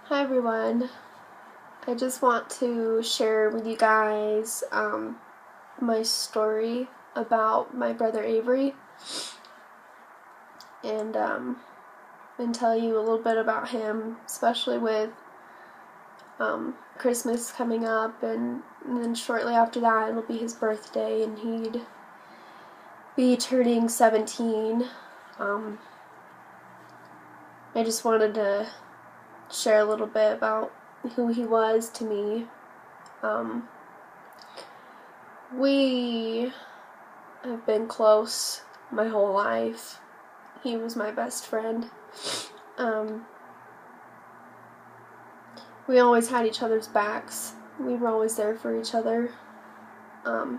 Hi everyone. I just want to share with you guys my story about my brother Avery and tell you a little bit about him, especially with Christmas coming up, and then shortly after that it'll be his birthday and he'd be turning 17. I just wanted to share a little bit about who he was to me. We have been close my whole life. He was my best friend. We always had each other's backs. We were always there for each other. My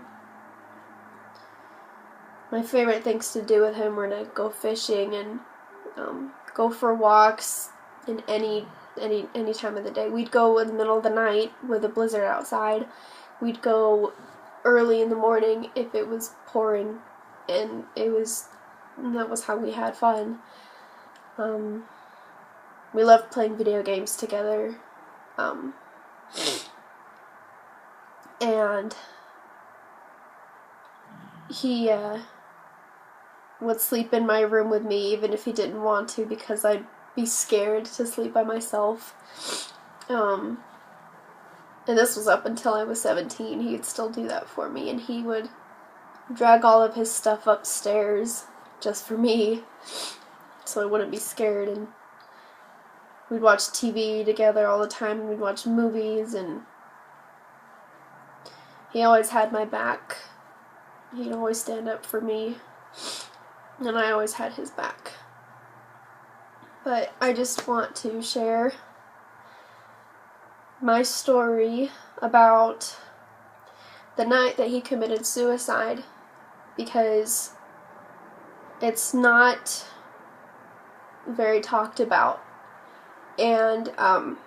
favorite things to do with him were to go fishing and go for walks in any time of the day. We'd go in the middle of the night with a blizzard outside. We'd go early in the morning if it was pouring, and that was how we had fun. We loved playing video games together, and he would sleep in my room with me even if he didn't want to, because I'd be scared to sleep by myself. And this was up until I was 17. He'd still do that for me, and he would drag all of his stuff upstairs just for me, so I wouldn't be scared. And we'd watch TV together all the time, and we'd watch movies, and he always had my back. He'd always stand up for me, and I always had his back. But I just want to share my story about the night that he committed suicide, because it's not very talked about, and I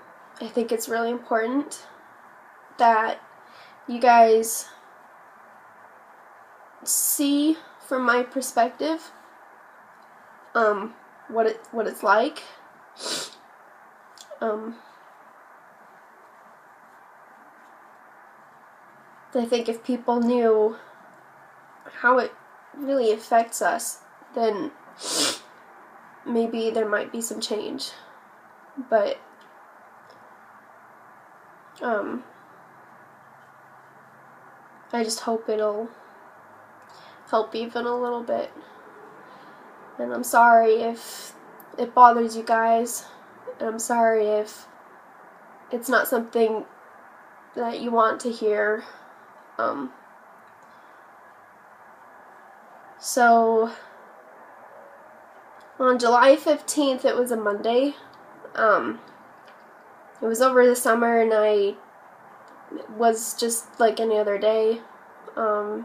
think it's really important that you guys see from my perspective what it's like. I think if people knew how it really affects us, then maybe there might be some change. But I just hope it'll help even a little bit. And I'm sorry if it bothers you guys, and I'm sorry if it's not something that you want to hear. So on July 15th, it was a Monday. It was over the summer, and I was just like any other day. I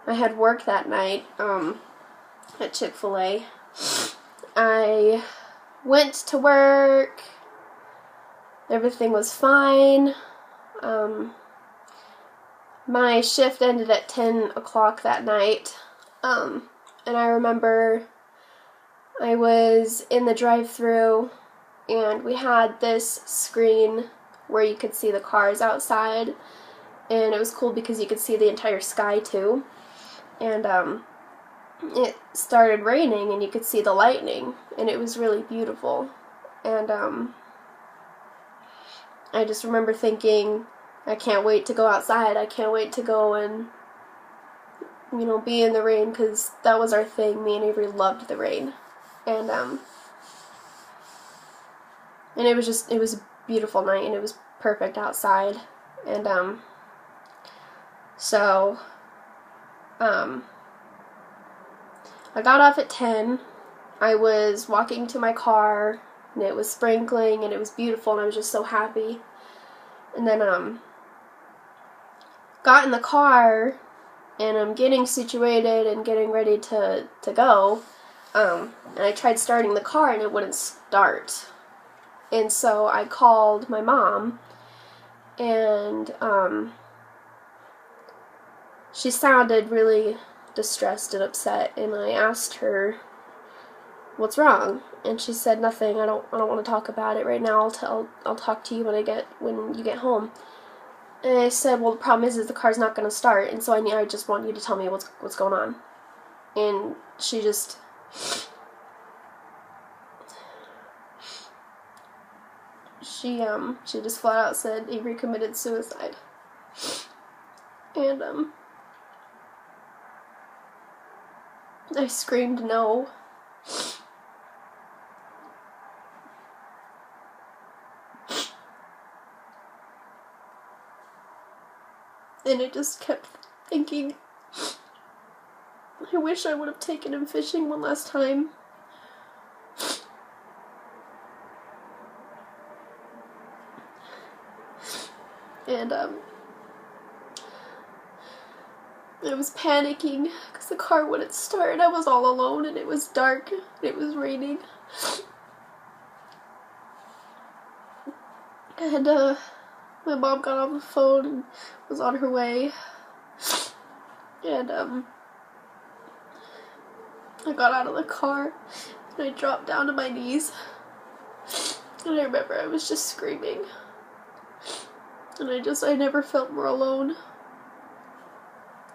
had work that night at Chick-fil-A. I went to work. Everything was fine. My shift ended at 10 o'clock that night, and I remember I was in the drive-thru, and we had this screen where you could see the cars outside, and it was cool because you could see the entire sky too. And it started raining, and you could see the lightning, and it was really beautiful. And I just remember thinking, I can't wait to go outside. I can't wait to go and, be in the rain, because that was our thing. Me and Avery loved the rain. And it was a beautiful night, and it was perfect outside. And so I got off at 10. I was walking to my car, and it was sprinkling, and it was beautiful, and I was just so happy. And then got in the car, and I'm getting situated and getting ready to go, and I tried starting the car, and it wouldn't start. And so I called my mom, and she sounded really distressed and upset, and I asked her what's wrong? And she said, nothing. I don't want to talk about it right now. I'll talk to you when you get home. And I said, well, the problem is the car's not going to start, and so I just want you to tell me what's going on. And she just flat out said Avery committed suicide. And I screamed no. And I just kept thinking, I wish I would have taken him fishing one last time. And I was panicking because the car wouldn't start. I was all alone and it was dark and it was raining. And my mom got on the phone and was on her way. And I got out of the car and I dropped down to my knees. And I remember I was just screaming. And I never felt more alone.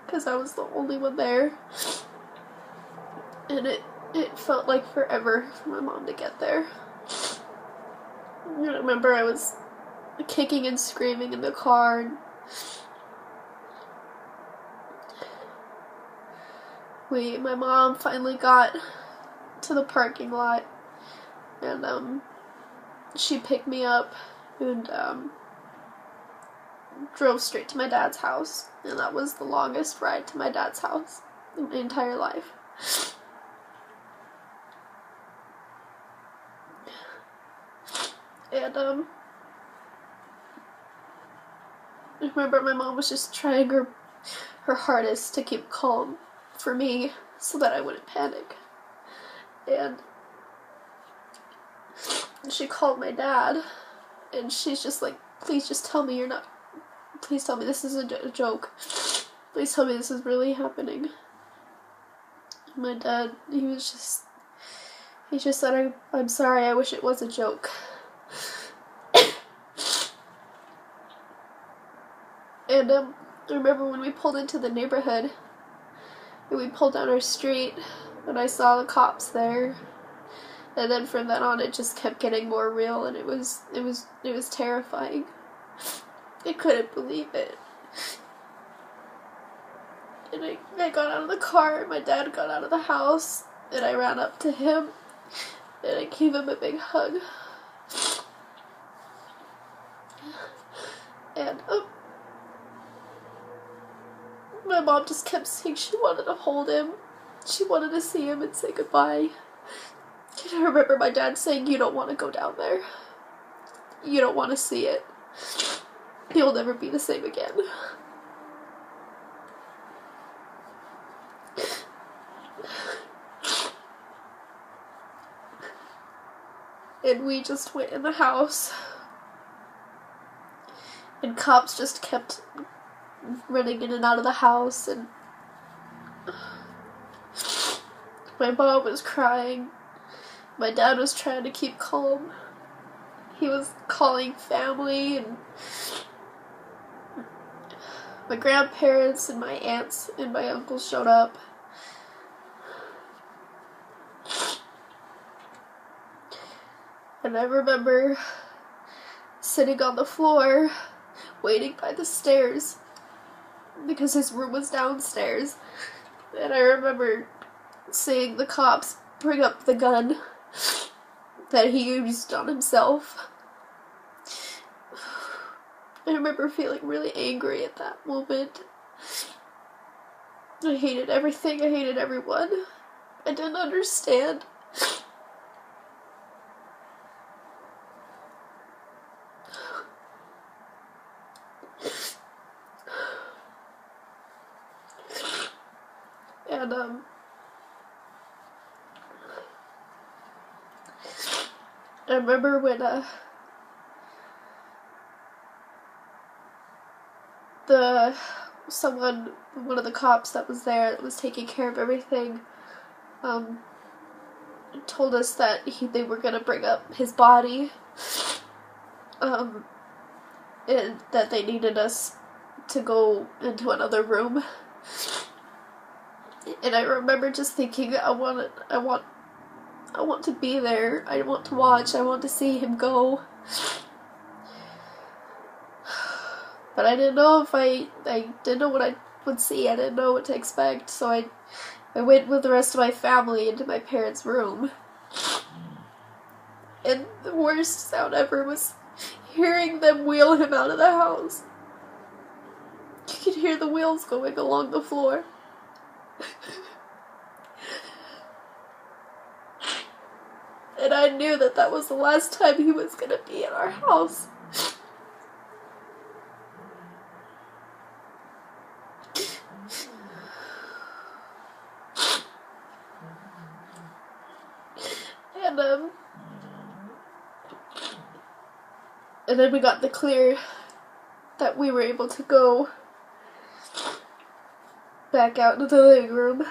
Because I was the only one there. And it felt like forever for my mom to get there. And I remember I was kicking and screaming in the car. And my mom finally got to the parking lot. And she picked me up and drove straight to my dad's house, and that was the longest ride to my dad's house in my entire life. And I remember my mom was just trying her hardest to keep calm for me so that I wouldn't panic. And she called my dad, and she's just like, please just tell me please tell me this is a joke. Please tell me this is really happening. And my dad, he just said, I'm sorry, I wish it was a joke. And I remember when we pulled into the neighborhood, and we pulled down our street, and I saw the cops there. And then from then on, it just kept getting more real, and it was terrifying. I couldn't believe it. And I got out of the car, and my dad got out of the house, and I ran up to him, and I gave him a big hug. And my mom just kept saying she wanted to hold him. She wanted to see him and say goodbye. And I remember my dad saying, you don't want to go down there. You don't want to see it. He'll never be the same again. And we just went in the house. And cops just kept running in and out of the house. And my mom was crying. My dad was trying to keep calm. He was calling family, and my grandparents and my aunts and my uncles showed up. And I remember sitting on the floor, waiting by the stairs, because his room was downstairs. And I remember seeing the cops bring up the gun that he used on himself. I remember feeling really angry at that moment. I hated everything. I hated everyone. I didn't understand. And I remember when one of the cops that was there that was taking care of everything, told us that they were gonna bring up his body, and that they needed us to go into another room. And I remember just thinking, I want to be there. I want to watch. I want to see him go. But I didn't know if I didn't know what I would see. I didn't know what to expect. So I went with the rest of my family into my parents' room. And the worst sound ever was hearing them wheel him out of the house. You could hear the wheels going along the floor. And I knew that that was the last time he was going to be in our house. And then we got the clear that we were able to go back out into the living room.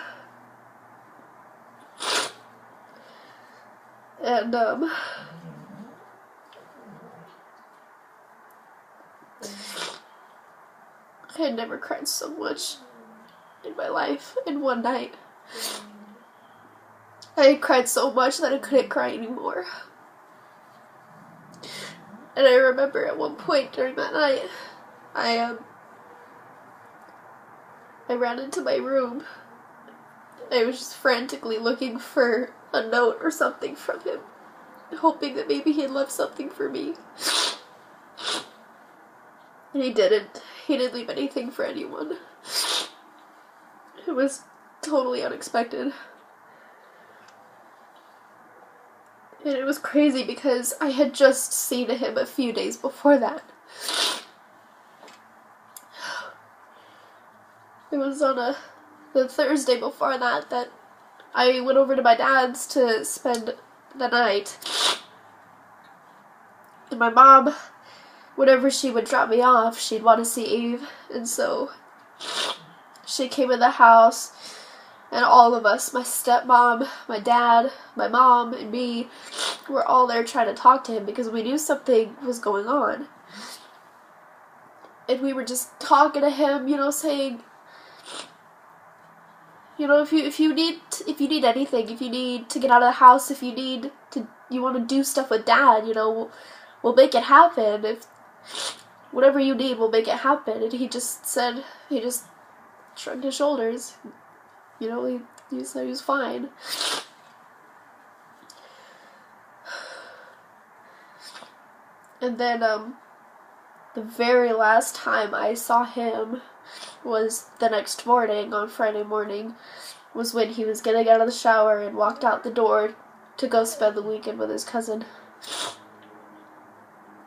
And I had never cried so much in my life in one night. I had cried so much that I couldn't cry anymore. And I remember at one point during that night, I ran into my room. I was just frantically looking for a note or something from him, hoping that maybe he had left something for me. And he didn't. He didn't leave anything for anyone. It was totally unexpected. And it was crazy because I had just seen him a few days before that. It was on the Thursday before that I went over to my dad's to spend the night. And my mom, whenever she would drop me off, she'd want to see Eve. And so she came in the house, and all of us, my stepmom, my dad, my mom, and me, were all there trying to talk to him because we knew something was going on. And we were just talking to him, saying, if you need anything, if you need to get out of the house, if you want to do stuff with Dad, we'll make it happen. If whatever you need, we'll make it happen. And he just shrugged his shoulders. He said he was fine. And then the very last time I saw him was the next morning, on Friday morning, was when he was getting out of the shower and walked out the door to go spend the weekend with his cousin.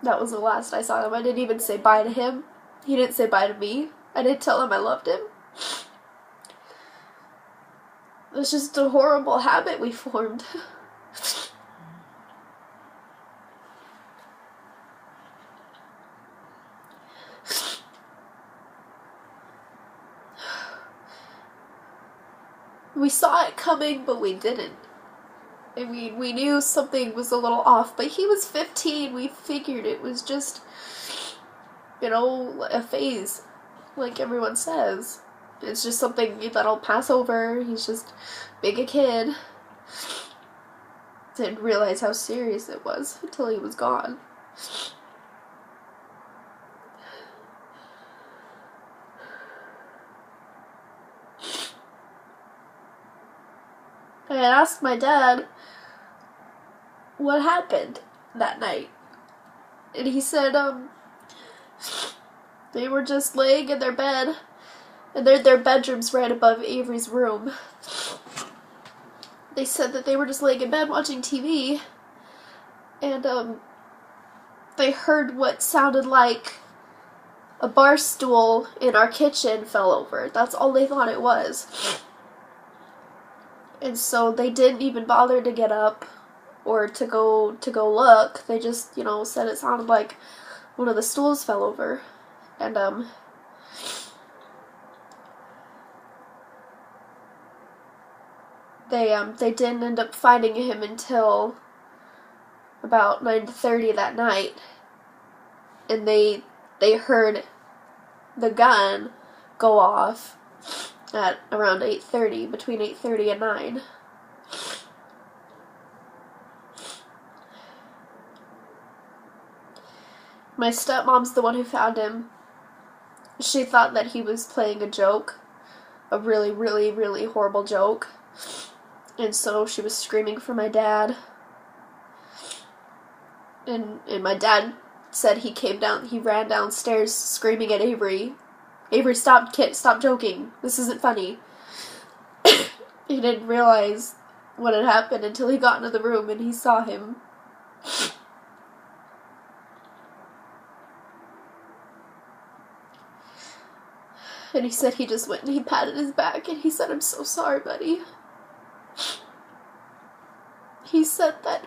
That was the last I saw him. I didn't even say bye to him. He didn't say bye to me. I didn't tell him I loved him. It was just a horrible habit we formed. We saw it coming, but we didn't. I mean, we knew something was a little off, but he was 15. We figured it was just, a phase, like everyone says. It's just something that'll pass over. He's just being a kid. Didn't realize how serious it was until he was gone. I had asked my dad what happened that night. And he said, they were just laying in their bed, and their bedroom's right above Avery's room. They said that they were just laying in bed watching TV, and they heard what sounded like a bar stool in our kitchen fell over. That's all they thought it was. And so they didn't even bother to get up or to go look. They just, said it sounded like one of the stools fell over. And they didn't end up finding him until about 9:30 that night, and they heard the gun go off at around 8:30, between 8:30 and 9. My stepmom's the one who found him. She thought that he was playing a joke, a really, really, really horrible joke, and so she was screaming for my dad. And my dad said he ran downstairs screaming at Avery. Avery, stop, kid, stop joking. This isn't funny. He didn't realize what had happened until he got into the room and he saw him. And he said he just went and he patted his back and he said, "I'm so sorry, buddy." He said that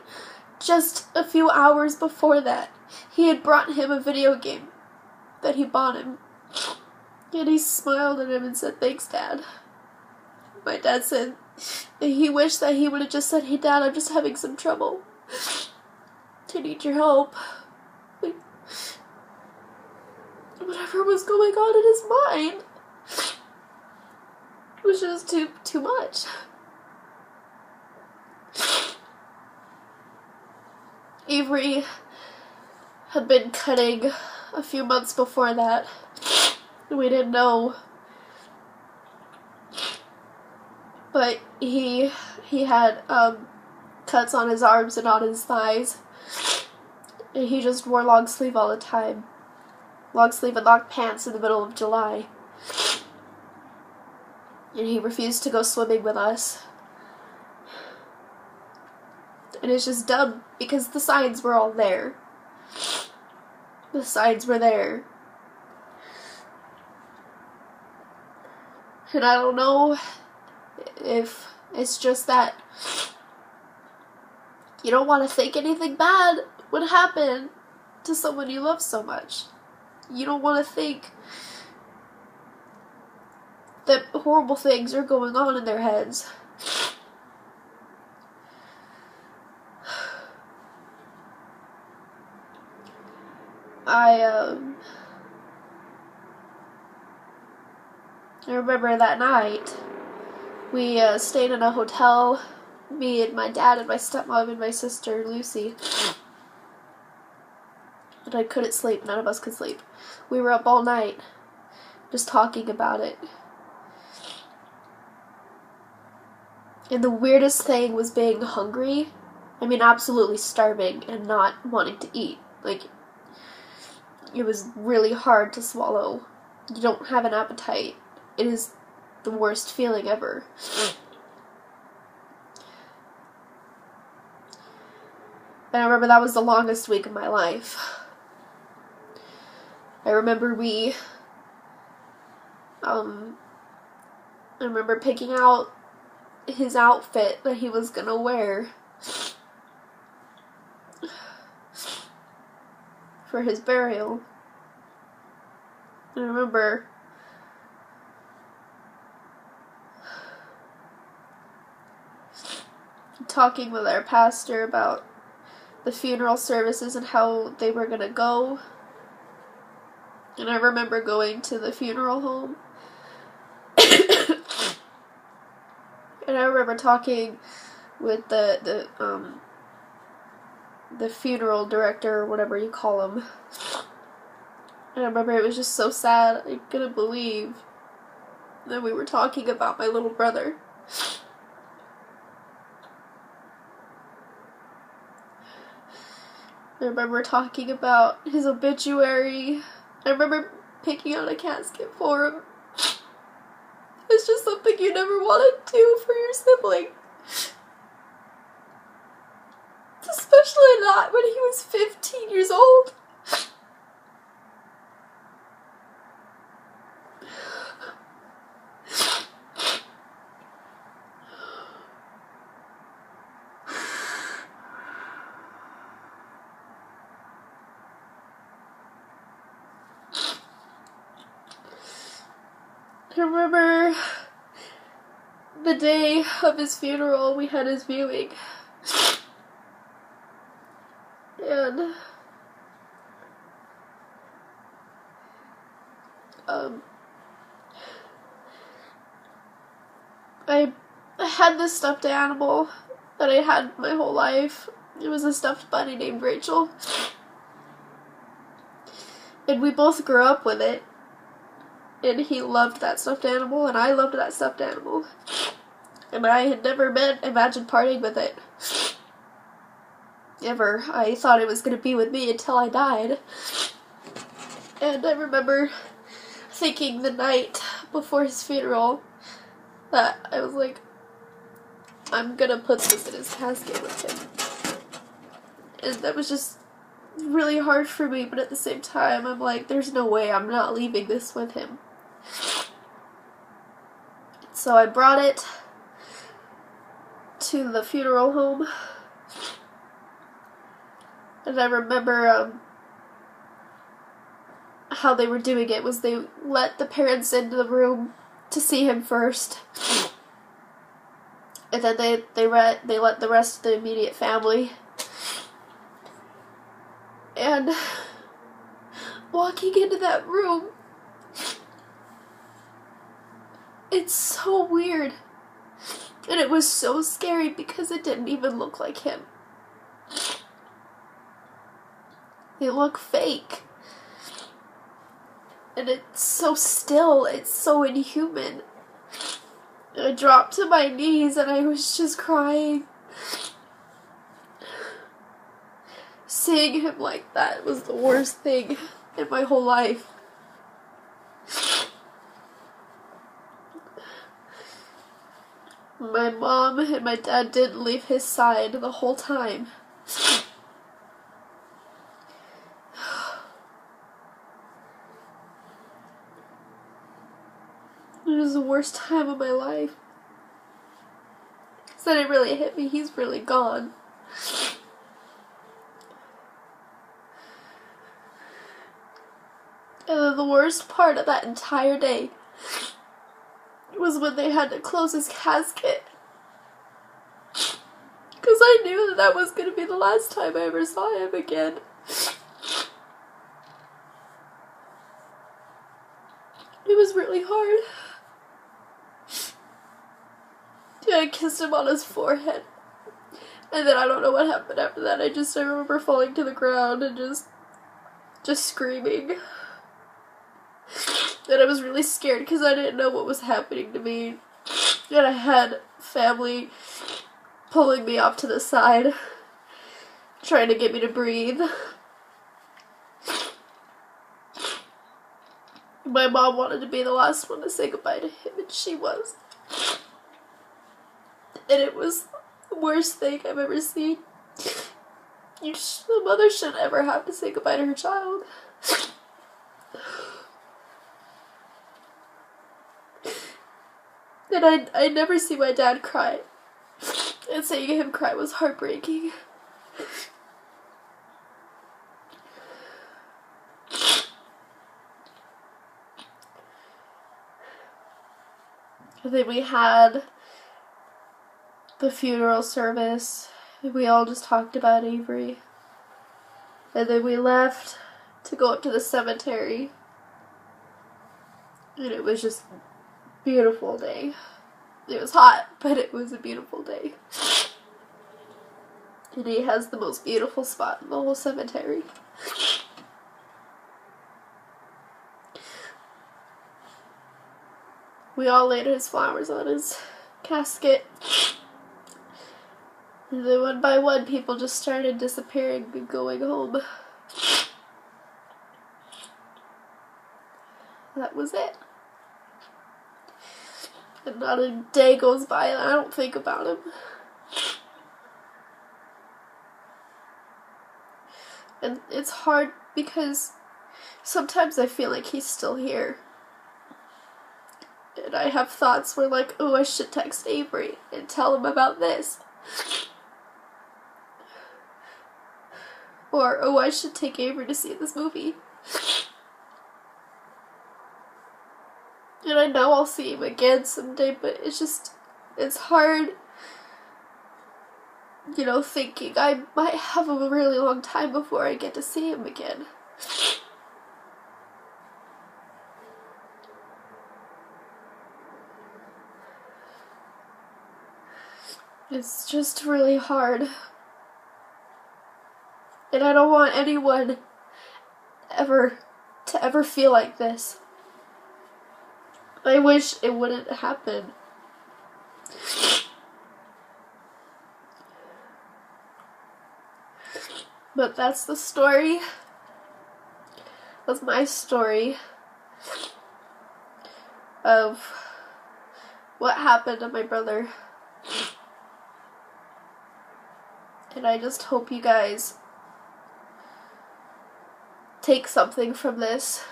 just a few hours before that, he had brought him a video game that he bought him. And he smiled at him and said, "Thanks, Dad." My dad said that he wished that he would have just said, "Hey, Dad, I'm just having some trouble. I need your help." Like, whatever was going on in his mind was just too much. Avery had been cutting a few months before that. We didn't know, but he had cuts on his arms and on his thighs, and he just wore long sleeve all the time, long sleeve and long pants in the middle of July, and he refused to go swimming with us. And it's just dumb because the signs were all there. The signs were there. And I don't know if it's just that you don't want to think anything bad would happen to someone you love so much. You don't want to think that horrible things are going on in their heads. I remember that night, we stayed in a hotel, me and my dad and my stepmom and my sister, Lucy. And I couldn't sleep, none of us could sleep. We were up all night, just talking about it. And the weirdest thing was being hungry. I mean, absolutely starving and not wanting to eat. Like, it was really hard to swallow. You don't have an appetite. It is the worst feeling ever. And I remember that was the longest week of my life. I remember I remember picking out his outfit that he was gonna wear for his burial. And I remember talking with our pastor about the funeral services and how they were gonna go. And I remember going to the funeral home. And I remember talking with the funeral director, or whatever you call him. And I remember it was just so sad. I couldn't believe that we were talking about my little brother. I remember talking about his obituary. I remember picking out a casket for him. It's just something you never want to do for your sibling. Especially not when he was 15 years old. I remember the the day of his funeral, we had his viewing. And I had this stuffed animal that I had my whole life. It was a stuffed bunny named Rachel. And we both grew up with it. And he loved that stuffed animal, and I loved that stuffed animal. And I had never imagined parting with it. Ever. I thought it was going to be with me until I died. And I remember thinking the night before his funeral that I was like, I'm gonna put this in his casket with him. And that was just really hard for me, but at the same time, I'm like, there's no way I'm not leaving this with him. So I brought it to the funeral home. And I remember how they were doing it was they let the parents into the room to see him first. And then they let the rest of the immediate family. And walking into that room, it's so weird. And it was so scary because it didn't even look like him. They look fake. And it's so still, it's so inhuman. I dropped to my knees and I was just crying. Seeing him like that was the worst thing in my whole life. My mom and my dad didn't leave his side the whole time. It was the worst time of my life. So it really hit me. He's really gone. And then the worst part of that entire day was when they had to close his casket. Because I knew that that was going to be the last time I ever saw him again. It was really hard. I kissed him on his forehead. And then I don't know what happened after that. I remember falling to the ground and just screaming. And I was really scared because I didn't know what was happening to me. And I had family pulling me off to the side, trying to get me to breathe. My mom wanted to be the last one to say goodbye to him, and she was. And it was the worst thing I've ever seen. The mother shouldn't ever have to say goodbye to her child. And I never see my dad cry. And seeing him cry was heartbreaking. And then we had the funeral service. And we all just talked about Avery. And then we left to go up to the cemetery. And it was just a beautiful day. It was hot, but it was a beautiful day. And he has the most beautiful spot in the whole cemetery. We all laid his flowers on his casket. And then one by one, people just started disappearing and going home. That was it. And not a day goes by and I don't think about him. And it's hard because sometimes I feel like he's still here. And I have thoughts where like, oh, I should text Avery and tell him about this. Or, oh, I should take Avery to see this movie. And I know I'll see him again someday, but it's just, It's hard, thinking I might have a really long time before I get to see him again. It's just really hard. And I don't want anyone to ever feel like this. I wish it wouldn't happen. But that's the story. That's my story of what happened to my brother. And I just hope you guys take something from this.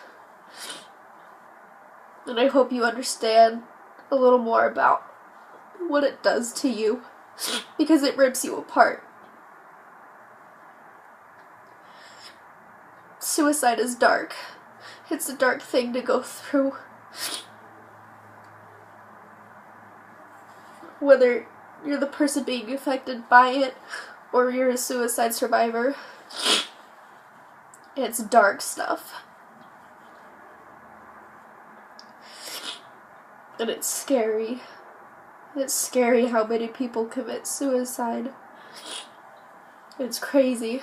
And I hope you understand a little more about what it does to you, because it rips you apart. Suicide is dark. It's a dark thing to go through. Whether you're the person being affected by it or you're a suicide survivor, it's dark stuff. And it's scary. It's scary how many people commit suicide. It's crazy.